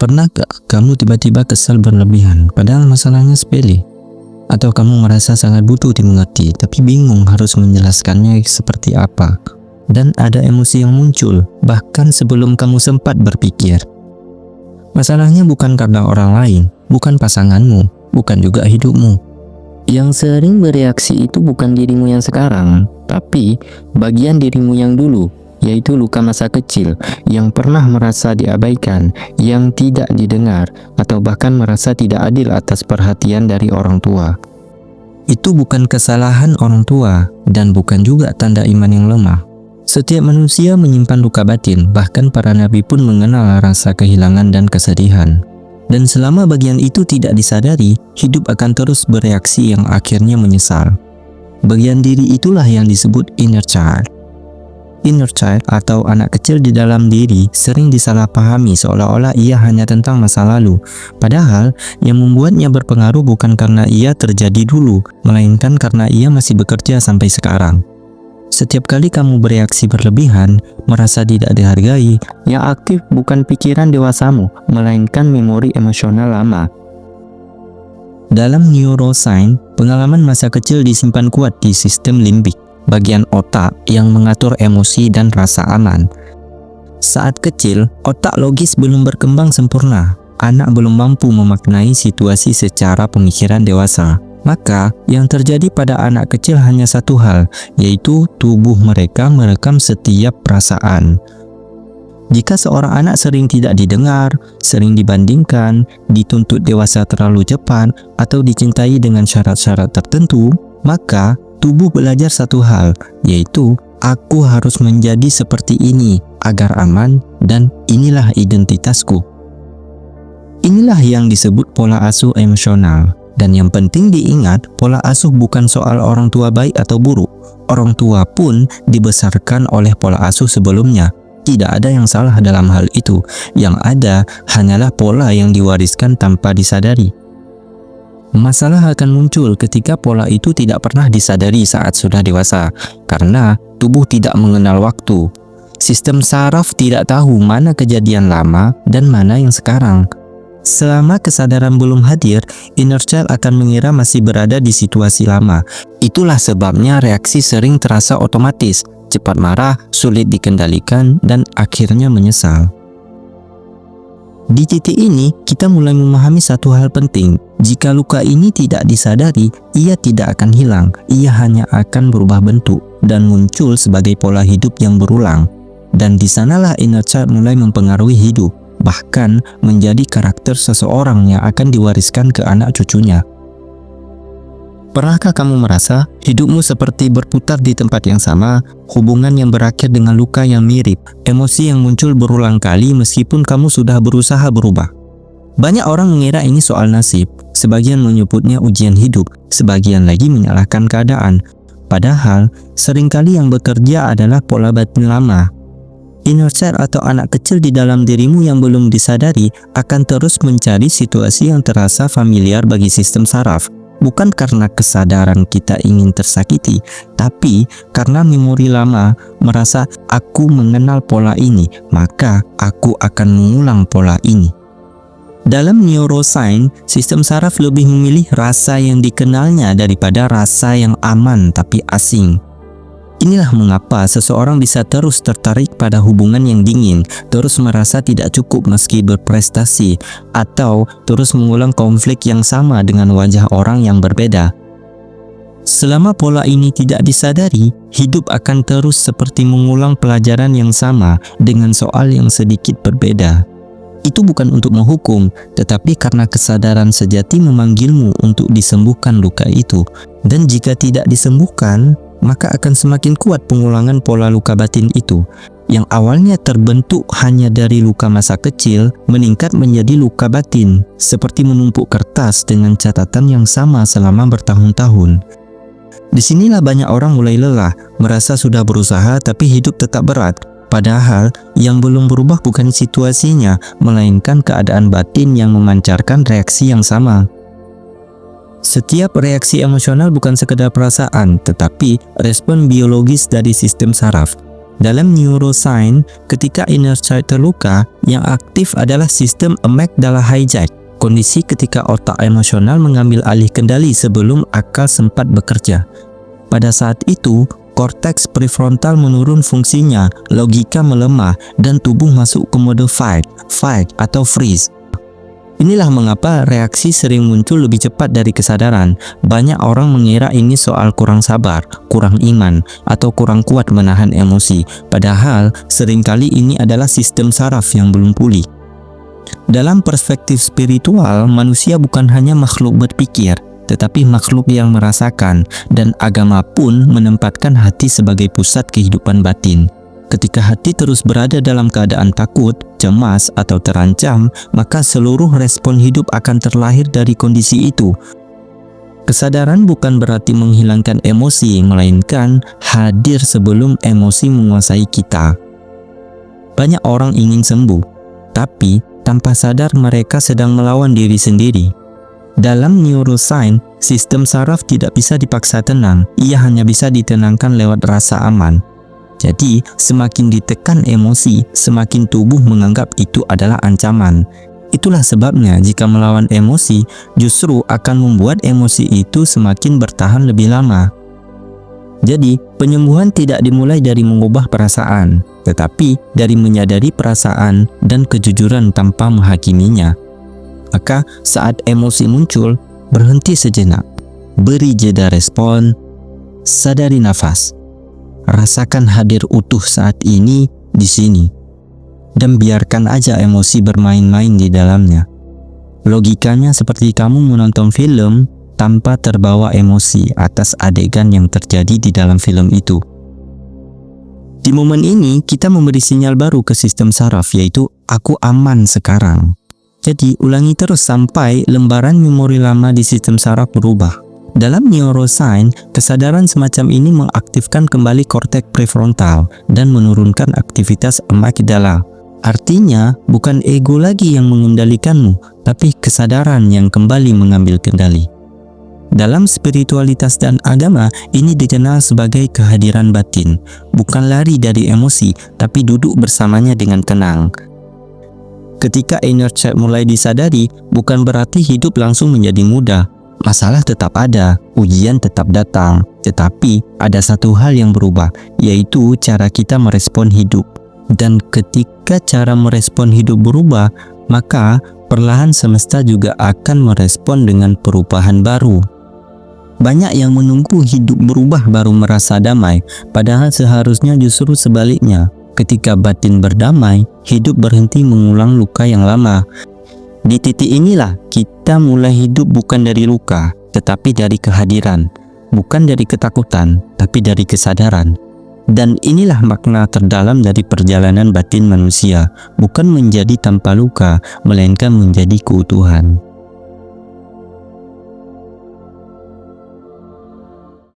Pernah gak kamu tiba-tiba kesal berlebihan padahal masalahnya sepele? Atau kamu merasa sangat butuh dimengerti tapi bingung harus menjelaskannya seperti apa? Dan ada emosi yang muncul bahkan sebelum kamu sempat berpikir. Masalahnya bukan karena orang lain, bukan pasanganmu, bukan juga hidupmu. Yang sering bereaksi itu bukan dirimu yang sekarang, tapi bagian dirimu yang dulu, yaitu luka masa kecil yang pernah merasa diabaikan, yang tidak didengar, atau bahkan merasa tidak adil atas perhatian dari orang tua. Itu bukan kesalahan orang tua dan bukan juga tanda iman yang lemah. Setiap manusia menyimpan luka batin, bahkan para nabi pun mengenal rasa kehilangan dan kesedihan. Dan selama bagian itu tidak disadari, hidup akan terus bereaksi yang akhirnya menyesal. Bagian diri itulah yang disebut inner child. Inner child atau anak kecil di dalam diri sering disalahpahami seolah-olah ia hanya tentang masa lalu. Padahal yang membuatnya berpengaruh bukan karena ia terjadi dulu, melainkan karena ia masih bekerja sampai sekarang. Setiap kali kamu bereaksi berlebihan, merasa tidak dihargai, yang aktif bukan pikiran dewasamu, melainkan memori emosional lama. Dalam neuroscience, pengalaman masa kecil disimpan kuat di sistem limbik, bagian otak yang mengatur emosi dan rasa aman. Saat kecil, otak logis belum berkembang sempurna. Anak belum mampu memaknai situasi secara pemikiran dewasa. Maka, yang terjadi pada anak kecil hanya satu hal, yaitu tubuh mereka merekam setiap perasaan. Jika seorang anak sering tidak didengar, sering dibandingkan, dituntut dewasa terlalu cepat, atau dicintai dengan syarat-syarat tertentu, maka tubuh belajar satu hal, yaitu aku harus menjadi seperti ini agar aman dan inilah identitasku. Inilah yang disebut pola asuh emosional. Dan yang penting diingat, pola asuh bukan soal orang tua baik atau buruk. Orang tua pun dibesarkan oleh pola asuh sebelumnya. Tidak ada yang salah dalam hal itu. Yang ada hanyalah pola yang diwariskan tanpa disadari. Masalah akan muncul ketika pola itu tidak pernah disadari saat sudah dewasa, karena tubuh tidak mengenal waktu. Sistem saraf tidak tahu mana kejadian lama dan mana yang sekarang. Selama kesadaran belum hadir, inner child akan mengira masih berada di situasi lama. Itulah sebabnya reaksi sering terasa otomatis, cepat marah, sulit dikendalikan, dan akhirnya menyesal. Di titik ini, kita mulai memahami satu hal penting. Jika luka ini tidak disadari, ia tidak akan hilang. Ia hanya akan berubah bentuk dan muncul sebagai pola hidup yang berulang. Dan di sanalah inner child mulai mempengaruhi hidup, bahkan menjadi karakter seseorang yang akan diwariskan ke anak cucunya. Pernahkah kamu merasa hidupmu seperti berputar di tempat yang sama, hubungan yang berakhir dengan luka yang mirip, emosi yang muncul berulang kali meskipun kamu sudah berusaha berubah? Banyak orang mengira ini soal nasib, sebagian menyebutnya ujian hidup, sebagian lagi menyalahkan keadaan. Padahal, seringkali yang bekerja adalah pola batin lama. Inner child atau anak kecil di dalam dirimu yang belum disadari akan terus mencari situasi yang terasa familiar bagi sistem saraf. Bukan karena kesadaran kita ingin tersakiti, tapi karena memori lama merasa aku mengenal pola ini, maka aku akan mengulang pola ini. Dalam neuroscience, sistem saraf lebih memilih rasa yang dikenalnya daripada rasa yang aman tapi asing. Inilah mengapa seseorang bisa terus tertarik pada hubungan yang dingin, terus merasa tidak cukup meski berprestasi, atau terus mengulang konflik yang sama dengan wajah orang yang berbeda. Selama pola ini tidak disadari, hidup akan terus seperti mengulang pelajaran yang sama dengan soal yang sedikit berbeda. Itu bukan untuk menghukum, tetapi karena kesadaran sejati memanggilmu untuk disembuhkan luka itu. Dan jika tidak disembuhkan, maka akan semakin kuat pengulangan pola luka batin itu. Yang awalnya terbentuk hanya dari luka masa kecil, meningkat menjadi luka batin, seperti menumpuk kertas dengan catatan yang sama selama bertahun-tahun. Disinilah banyak orang mulai lelah, merasa sudah berusaha tapi hidup tetap berat. Padahal yang belum berubah bukan situasinya, melainkan keadaan batin yang memancarkan reaksi yang sama. Setiap reaksi emosional bukan sekedar perasaan, tetapi respon biologis dari sistem saraf. Dalam neuroscience, ketika inner child terluka, yang aktif adalah sistem amygdala hijack, kondisi ketika otak emosional mengambil alih kendali sebelum akal sempat bekerja. Pada saat itu, korteks prefrontal menurun fungsinya, logika melemah, dan tubuh masuk ke mode fight, atau freeze. Inilah mengapa reaksi sering muncul lebih cepat dari kesadaran. Banyak orang mengira ini soal kurang sabar, kurang iman, atau kurang kuat menahan emosi. Padahal, seringkali ini adalah sistem saraf yang belum pulih. Dalam perspektif spiritual, manusia bukan hanya makhluk berpikir, tetapi makhluk yang merasakan, dan agama pun menempatkan hati sebagai pusat kehidupan batin. Ketika hati terus berada dalam keadaan takut, cemas, atau terancam, maka seluruh respon hidup akan terlahir dari kondisi itu. Kesadaran bukan berarti menghilangkan emosi, melainkan hadir sebelum emosi menguasai kita. Banyak orang ingin sembuh, tapi tanpa sadar mereka sedang melawan diri sendiri. Dalam neuroscience, sistem saraf tidak bisa dipaksa tenang, ia hanya bisa ditenangkan lewat rasa aman. Jadi, semakin ditekan emosi, semakin tubuh menganggap itu adalah ancaman. Itulah sebabnya jika melawan emosi, justru akan membuat emosi itu semakin bertahan lebih lama. Jadi, penyembuhan tidak dimulai dari mengubah perasaan, tetapi dari menyadari perasaan dan kejujuran tanpa menghakiminya. Maka, saat emosi muncul, berhenti sejenak, beri jeda respon, sadari nafas. Rasakan hadir utuh saat ini di sini, dan biarkan aja emosi bermain-main di dalamnya. Logikanya seperti kamu menonton film tanpa terbawa emosi atas adegan yang terjadi di dalam film itu. Di momen ini, kita memberi sinyal baru ke sistem saraf, yaitu aku aman sekarang. Jadi, ulangi terus sampai lembaran memori lama di sistem saraf berubah. Dalam neuroscience, kesadaran semacam ini mengaktifkan kembali korteks prefrontal dan menurunkan aktivitas amygdala. Artinya, bukan ego lagi yang mengendalikanmu, tapi kesadaran yang kembali mengambil kendali. Dalam spiritualitas dan agama, ini dikenal sebagai kehadiran batin, bukan lari dari emosi, tapi duduk bersamanya dengan tenang. Ketika inner child mulai disadari, bukan berarti hidup langsung menjadi mudah. Masalah tetap ada, ujian tetap datang, tetapi ada satu hal yang berubah, yaitu cara kita merespon hidup. Dan ketika cara merespon hidup berubah, maka perlahan semesta juga akan merespon dengan perubahan baru. Banyak yang menunggu hidup berubah baru merasa damai, padahal seharusnya justru sebaliknya. Ketika batin berdamai, hidup berhenti mengulang luka yang lama. Di titik inilah kita mulai hidup bukan dari luka, tetapi dari kehadiran. Bukan dari ketakutan, tapi dari kesadaran. Dan inilah makna terdalam dari perjalanan batin manusia, bukan menjadi tanpa luka, melainkan menjadi keutuhan.